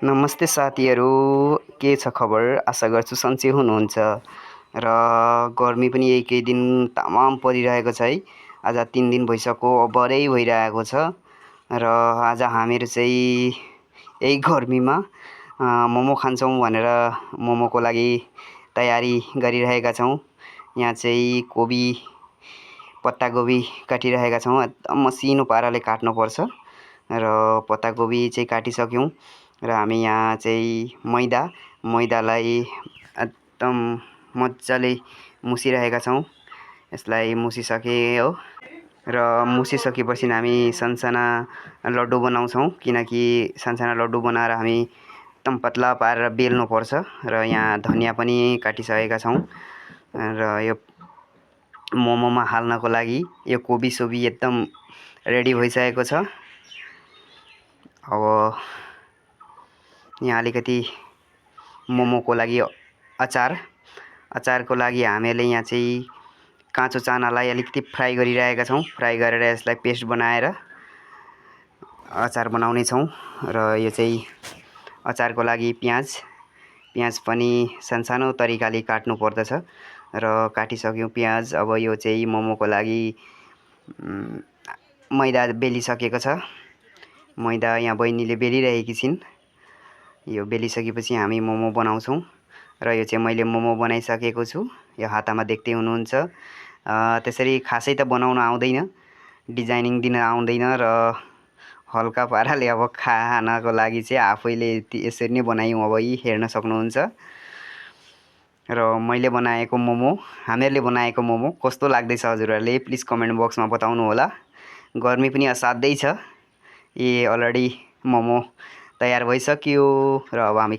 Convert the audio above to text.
नमस्ते साथीहरू, के छ खबर? आशा गर्छु सन्चै हुनुहुन्छ र गर्मी पनि यही केही दिन तमाम परिरहेको छ है। आज 3 दिन भइसक्यो, बरै भइरहेको छ र आज हामीहरू चाहिँ यही गर्मीमा मोमो खान्छौँ भनेर मोमोको लागि तयारी गरिरहेका छौँ। यहाँ चाहिँ पत्ताकोबी काटिरहेका छौँ। एकदम मसिनो पाराले काट्नुपर्छ र पत्ताकोबी चाहिँ काटिसक्यौँ र हामी यहाँ चाहिँ मैदालाई एकदम मजाले मुसिरहेका छौँ। यसलाई मुसिसक्यो र मुसिसकेपछि हामी सानसाना लड्डु बनाउँछौँ, किनकि सानसाना लड्डु बनाएर हामी एकदम पतला पारेर बेल्नुपर्छ र यहाँ धनिया पनि काटिसकेका छौँ र यो मोमोमा हाल्नको लागि यो कोबी एकदम रेडी भइसकेको छ। अब यहाँ अलिकति मोमोको लागि अचारको लागि हामीले यहाँ चाहिँ काँचो चानालाई अलिकति फ्राई गरिरहेका छौँ। फ्राई गरेर यसलाई पेस्ट बनाएर अचार बनाउने छौँ र यो चाहिँ अचारको लागि प्याज पनि सानो तरिकाले काट्नु पर्दछ र काटिसक्यौँ प्याज। अब यो चाहिँ मोमोको लागि मैदा बेलिसकेको छ। मैदा यहाँ बहिनीले बेलिरहेकी छिन्। यो बेलिसकेपछि हामी मोमो बनाउँछौँ र यो चाहिँ मैले मोमो बनाइसकेको छु। यो हातामा देख्दै हुनुहुन्छ। त्यसरी खासै त बनाउन आउँदैन, डिजाइनिङ दिन आउँदैन र हल्का पाराले अब खानको लागि चाहिँ आफैले यसरी नै बनायौँ। अब यी हेर्न सक्नुहुन्छ र मैले बनाएको मोमो, हामीहरूले बनाएको मोमो कस्तो लाग्दैछ हजुरहरूले प्लिज कमेन्ट बक्समा बताउनु होला। गर्मी पनि असाध्यै छ। अलरेडी मोमो तयार भइसक्यो र अब हामी